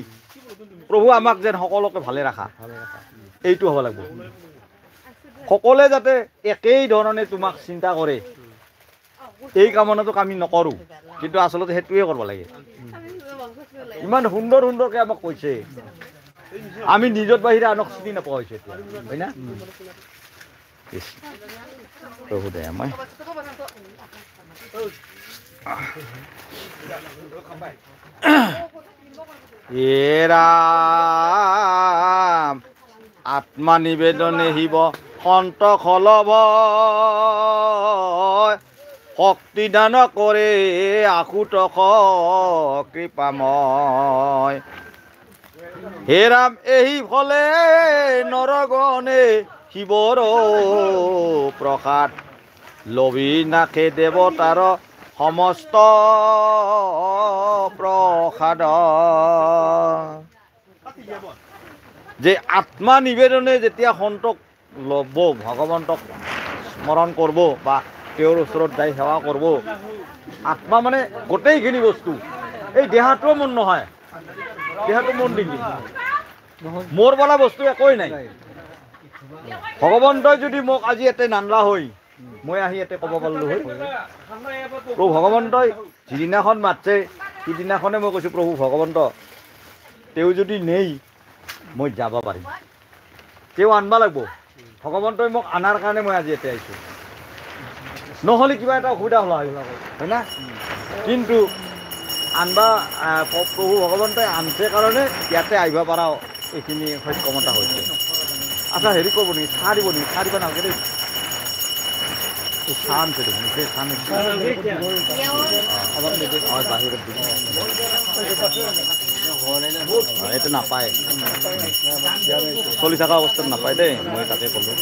প্ৰভু আমাক যেন সকলোকে ভালে ৰাখা, এইটো হ'ব লাগিব। সকলোৱে যাতে একেই ধৰণে তোমাক চিন্তা কৰে, এই কামনাটোক আমি নকৰোঁ, কিন্তু আচলতে সেইটোৱে কৰিব লাগে। ইমান সুন্দৰ সুন্দৰকৈ আমাক কৈছে, আমি নিজৰ বাহিৰে আনক চিনি নাপোৱা হৈছে এতিয়া, হয় না? প্ৰভু দে মই ৰাম আত্মা নিবেদনে শিৱ সন্ত খলভ শক্তি দান কৰে আশুতোষ কৃপাময়। হে ৰাম এই ফলে নৰগণে শিৱৰ প্ৰসাদ লবি নাখে দেৱতাৰ সমস্ত প্ৰসাদ। যে আত্মা নিবেদনে যেতিয়া সন্তক ল'ব, ভগৱন্তক স্মৰণ কৰিব বা তেওঁৰ ওচৰত যাই সেৱা কৰিব, আত্মা মানে গোটেইখিনি বস্তু, এই দেহাটোও মন নহয়, দেহাটো মন নেকি? মোৰ বোলা বস্তু একোৱেই নাই। ভগৱন্তই যদি মোক আজি ইয়াতে নানলা হৈ মই আহি ইয়াতে ক'ব পাৰিলোঁ হয়, প্ৰভু ভগৱন্তই যিদিনাখন মাতছে সিদিনাখনে মই কৈছোঁ, প্ৰভু ভগৱন্ত তেওঁ যদি নেই মই যাব পাৰিম, তেওঁ আনবা লাগিব। ভগৱন্তই মোক আনাৰ কাৰণে মই আজি ইয়াতে আহিছোঁ, নহ'লে কিবা এটা অসুবিধা হ'লা হয় না? কিন্তু আনবা প্ৰভু ভগৱন্তই আনছে কাৰণে ইয়াতে আহিব পৰা এইখিনি সক্ষমতা হৈছে। আচ্ছা হেৰি কৰিব নেকি, চাহ দিব নেকি? চাহ দিব নালাগে দেই, চাহ আনছে দেখোন, সেই চাহ বাহিৰত দিব, এইটো নাপায়, চলি থকা অৱস্থাত নাপায় দেই, মই তাকে ক'লোঁ।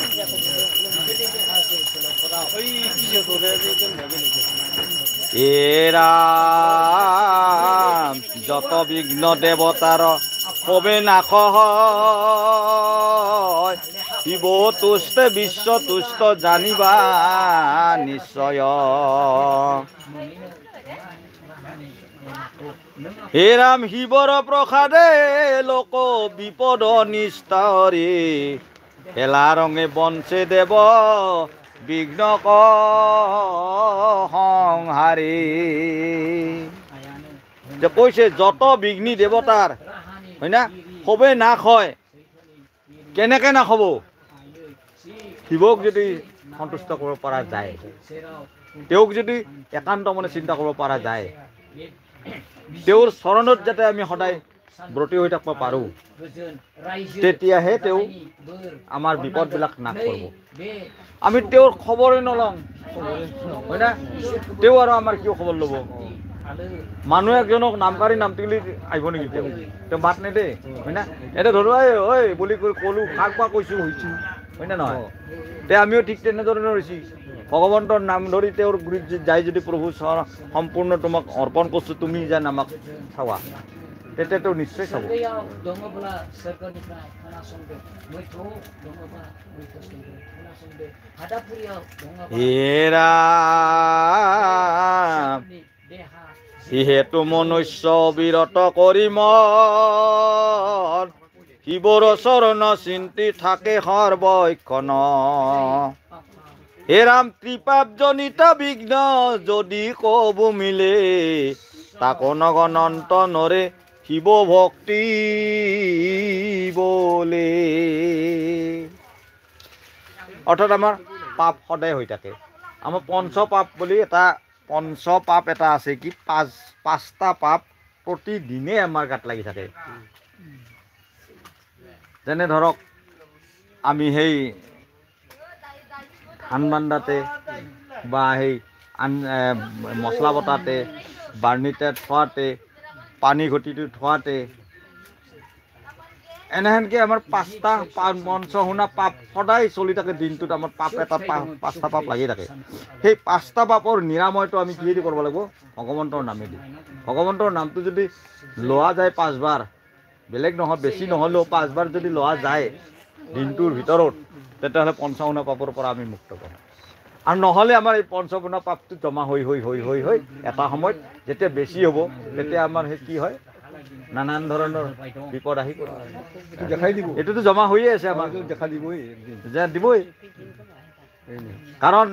ৰাম যত বিঘ্ন দেৱতাৰ কবে নাশ শিৱ তুষ্ট বিশ্ব তুষ্ট জানিবা নিশ্চয়। হে ৰাম শিৱৰ প্ৰসাদে লোক বিপদ নিস্তাৰি এলা ৰঙে বঞ্চে দেৱ বিঘ্ন সংহাৰী। যে কৈছে যত বিঘ্নি দেৱতাৰ হয় না সবে না হয় কেনেকে না হব শিৱক যদি সন্তুষ্ট কৰিব পৰা যায় তেওঁক যদি একান্ত মনে চিন্তা কৰিব পৰা যায় তেওঁৰ চৰণত যাতে আমি সদায় ব্ৰতী হৈ থাকিব পাৰোঁ তেতিয়াহে তেওঁ আমাৰ বিপদবিলাক নাশ কৰিব আমি তেওঁৰ খবৰে নলওঁ হয় না তেওঁ আৰু আমাৰ কিয় খবৰ ল'ব মানুহ একজনক নামকাৰী নাম তুলি আহিব নেকি তেওঁ মাত নেদে হয় না এতিয়া ধৰো ঐ বুলি কৈ ক'লো কাক বা কৈছোঁ হৈছোঁ হয় না নহয় তে আমিও ঠিক তেনেধৰণৰ হৈছি ভগৱন্তৰ নাম ধৰি তেওঁৰ গুৰিত যাই যদি প্ৰভু সম্পূৰ্ণ তোমাক অৰ্পণ কৰিছোঁ তুমি যেন আমাক চাৱা তেতিয়াতো নিশ্চয় চাব যিহেতু মনুষ্য বিৰত কৰি মন শিৱৰ চৰণ চিন্তি থাকে সৰ্বক্ষণ হে ৰাম কৃপাজনিত বিঘ্ন যদি কব মিলে তাক নগণন্ত নৰে শিৱ ভক্তি বলে অৰ্থাৎ আমাৰ পাপ সদায় হৈ থাকে আমাৰ পঞ্চপাপ বুলি পঞ্চপাপ এটা আছে কি পাঁচটা পাপ প্ৰতিদিনে আমাৰ গাত লাগি থাকে যেনে ধৰক আমি সেই ধান বান্ধাতে বা সেই মছলা বটাতে বাৰ্ণিতে থোৱাতে পানী ঘটিটো থোৱাতে এনেহেনকে আমাৰ পাঁচটা পঞ্চশুনা পাপ সদায় চলি থাকে দিনটোত আমাৰ পাপ এটা পাঁচটা পাপ লাগি থাকে সেই পাঁচটা পাপৰ নিৰাময়টো আমি কিহেদি কৰিব লাগিব ভগৱন্তৰ নামেদি ভগৱন্তৰ নামটো যদি লোৱা যায় 5 বাৰ বেলেগ নহয় বেছি নহ'লেও 5 বাৰ যদি লোৱা যায় দিনটোৰ ভিতৰত তেতিয়াহ'লে পঞ্চশুনা পাপৰ পৰা আমি মুক্ত পাম আৰু নহ'লে আমাৰ এই পঞ্চশুনা পাপটো জমা হৈ এটা সময়ত যেতিয়া বেছি হ'ব তেতিয়া আমাৰ সেই কি হয় নানান ধৰণৰ বিপদ আহি দেখাই দিব এইটোতো জমা হৈয়ে আছে আমাক দেখা দিবই কাৰণ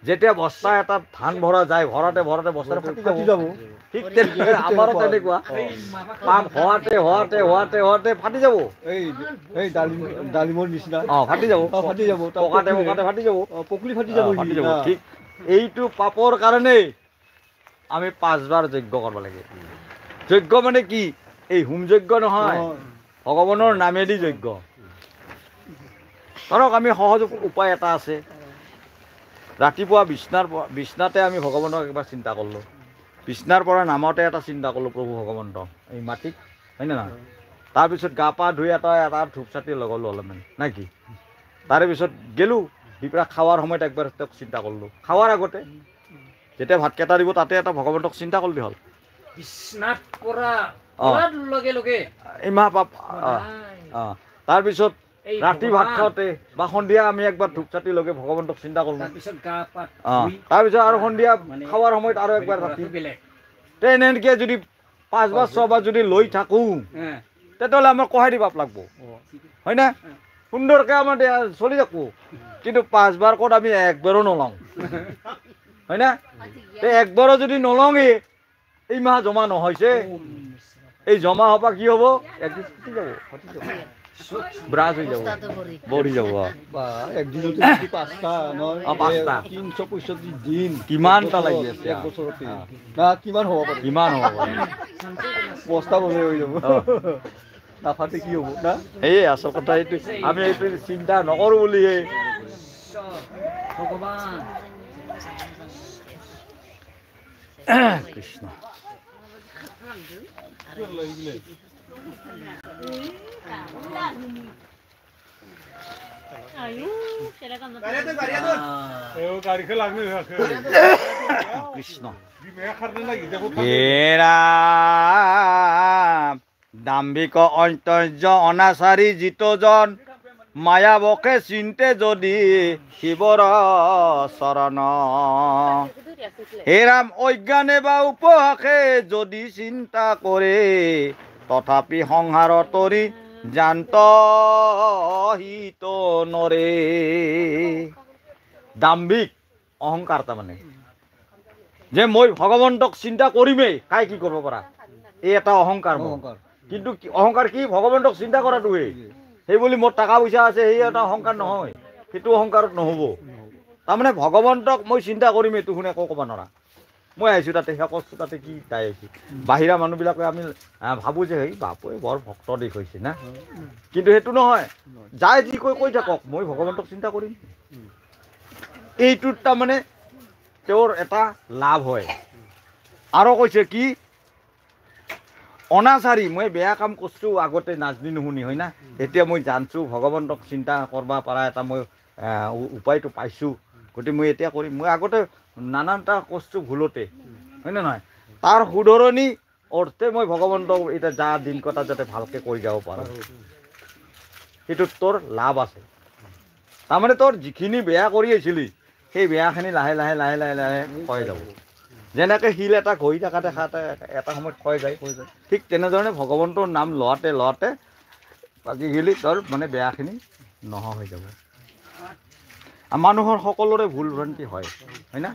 যেতিয়া বস্তা এটা ধান ভৰা যায় ভৰাতে বস্তাটো ফাটি যাব ঠিক তেনেকৈ আমাৰো তেনেকুৱা পাপ হোৱাতে ফাটি যাব এই ডালিমৰ নিচিনা ফাটি যাব পকাতে ফাটি যাব পকলি ফাটি যাব ঠিক এইটো পাপৰ কাৰণেই আমি 5 বাৰ যজ্ঞ কৰিব লাগে যজ্ঞ মানে কি এই হোম যজ্ঞ নহয় ভগৱানৰ নামেদি যজ্ঞ ধৰক আমি সহজ উপায় এটা আছে ৰাতিপুৱা বিছনাতে আমি ভগৱানক একবাৰ চিন্তা কৰিলোঁ বিছনাৰ পৰা নামতে এটা চিন্তা কৰিলোঁ প্ৰভু ভগৱন্ত এই মাটিক হয় নে নহয় তাৰপিছত গা পা ধুই এটা ধূপ চাতি লগালোঁ অলপমান নে কি তাৰে পিছত গেলোঁ দিপৰা খাৱাৰ সময়ত একবাৰ তেওঁক চিন্তা কৰিলোঁ খাৱাৰ আগতে যেতিয়া ভাত কেইটা দিব তাতে এটা ভগৱন্তক চিন্তা কৰিলে হ'ল বিছনাত পৰা লগে লগে ইমান পাপ তাৰপিছত ৰাতি ভাত খাওঁতে বা সন্ধিয়া আমি একবাৰ ধূপ চাতি লগে ভগৱন্তক চিন্তা কৰোঁ তাৰপিছত আৰু সন্ধিয়া খাৱাৰ সময়ত আৰু একবাৰ ৰাতি তেনেকৈ যদি 5 বাৰ 6 বাৰ যদি লৈ থাকোঁ তেতিয়াহ'লে আমাৰ কহাই দি পাপ লাগব হয় না সুন্দৰকৈ আমাৰ চলি থাকোঁ কিন্তু 5 বাৰ ক'ত আমি একবাৰো নলওঁ হয় না একবাৰো যদি নলওঁগৈ এই মাহ জমা নহৈছে এই জমা হবা কি হ'ব একদিন ফাটি যাব ব্ৰাজ হৈ যাব বঢ়ি যাব একদিনতে 5টা নহয় 365 দিন কিমানটা লাগি আছে এক বছৰতে না কিমান হ'ব বস্তা বলে হৈ যাব নাফাতে কি হ'ব না এই আচল কথা এইটো আমি এইটো চিন্তা নকৰোঁ বুলি ভগৱান কৃষ্ণ কৃষ্ণ দাম্ভিক অন্তৰ্য অনাচাৰী জিতজন মায়াবকে চিন্তে যদি শিৱৰ চৰণ হে ৰাম অজ্ঞানে বা উপহাসে যদি চিন্তা কৰে তথাপি সংসাৰ তৰি জান্ত হিত নৰে দাম্ভিক অহংকাৰ তাৰমানে যে মই ভগৱন্তক চিন্তা কৰিমেই, কাই কি কৰিব পাৰা, এই এটা অহংকাৰ মোৰ। কিন্তু অহংকাৰ কি, ভগৱন্তক চিন্তা কৰাটোৱেই। সেই বুলি মোৰ টকা পইচা আছে সেই এটা অহংকাৰ নহয়, সেইটো অহংকাৰত নহ'ব। তাৰমানে ভগৱন্তক মই চিন্তা কৰিমেই, তোৰ শুনে একো ক'ব নোৱাৰা। মই আহিছোঁ তাতে, সেয়া কষ্ট তাতে কি তাই আহিছোঁ। বাহিৰা মানুহবিলাকে আমি ভাবোঁ যে সেই বাপুৱে বৰ ভক্ত দেশ হৈছে না, কিন্তু সেইটো নহয়। যাই যি কৈ থাকক, মই ভগৱন্তক চিন্তা কৰিম। এইটোত তাৰমানে তেওঁৰ এটা লাভ হয়। আৰু কৈছে কি, অনাচাৰী, মই বেয়া কাম কৰিছোঁ আগতে নাজনি নুশুনি, হয় না। এতিয়া মই জানছোঁ ভগৱন্তক চিন্তা কৰিব পৰা এটা মই উপায়টো পাইছোঁ, গতিকে মই এতিয়া কৰিম। মই আগতে নানানটা কৰিছোঁ ভুলতে, হয় নে নহয়। তাৰ শুধৰণি অৰ্থে মই ভগৱন্তক এতিয়া যা দিন কটা যাতে ভালকৈ কৰি যাব পাৰোঁ, সেইটোত তোৰ লাভ আছে। তাৰমানে তোৰ যিখিনি বেয়া কৰি আহিছিলি, সেই বেয়াখিনি লাহে লাহে লাহে লাহে লাহে ক্ষয় যাব। যেনেকৈ শিল এটা ঘঁহি থকাতে এটা সময়ত ক্ষয় যায়, ঠিক তেনেধৰণে ভগৱন্তৰ নাম লোৱাতে লোৱাতে বাকী গেলি তোৰ মানে বেয়াখিনি নোহোৱা হৈ যাব। মানুহৰ সকলোৰে ভুল ভ্ৰান্তি হয়, হয় না।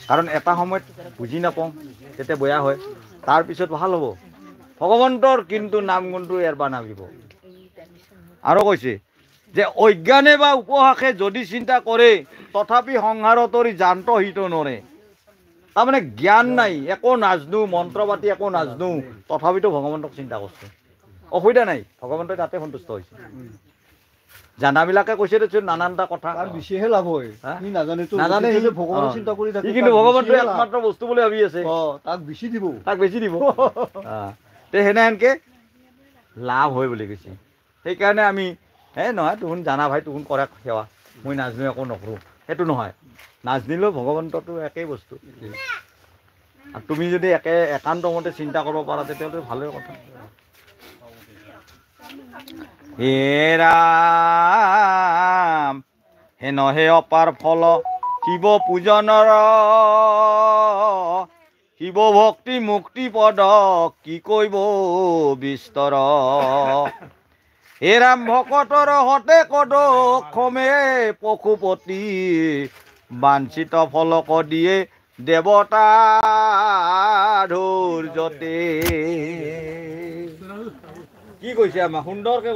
কাৰণ এটা সময়ত বুজি নাপাওঁ, তেতিয়া বেয়া হয়, তাৰপিছত ভাল হ'ব। ভগৱন্তৰ কিন্তু নাম গুণটো এৰিব নালাগিব। আৰু কৈছে যে অজ্ঞানে বা উপহাসে যদি চিন্তা কৰে, তথাপি সংসাৰতৰি জান্ত হিত নৰে। তাৰমানে জ্ঞান নাই, একো নাজনো, মন্ত্ৰ পাতি একো নাজনো, তথাপিতো ভগৱন্তক চিন্তা কৰিছে, অসুবিধা নাই, ভগৱন্তই তাতে সন্তুষ্ট হৈছে। জানাবিলাকে কৈছে দেচোন নানানটা কথা, বেছিহে লাভ হয়। নাজানে সি ভগৱানৰ চিন্তা কৰি থাকে, কিন্তু ভগৱন্তই একমাত্ৰ বস্তু বুলি ভাবি আছে, তাক বেছি দিব, তাক বেছি দিব। তে সেনেহেনকে লাভ হয় বুলি কৈছে। সেইকাৰণে আমি নহয় তোহোন জানা ভাই, তোহোন কৰা সেৱা, মই নাজনো একো নকৰোঁ, সেইটো নহয়। নাজনিলেও ভগৱন্তটো একেই বস্তু। আৰু তুমি যদি একান্ত মতে চিন্তা কৰিব পাৰা, তেতিয়াহ'লে ভালেই কথা। হে ৰাম হে নহে অপাৰ ফল শিৱ পূজনৰ, শিৱ ভক্তি মুক্তি পদ কি কৈব বিস্তৰ। হে ৰাম ভকতৰ হতে কদ ক্ষমে পশুপতি, বাঞ্ছিত ফলক দিয়ে দেৱতা ধৈৰ্যতে। কি কৈছে আমাক সুন্দৰকে।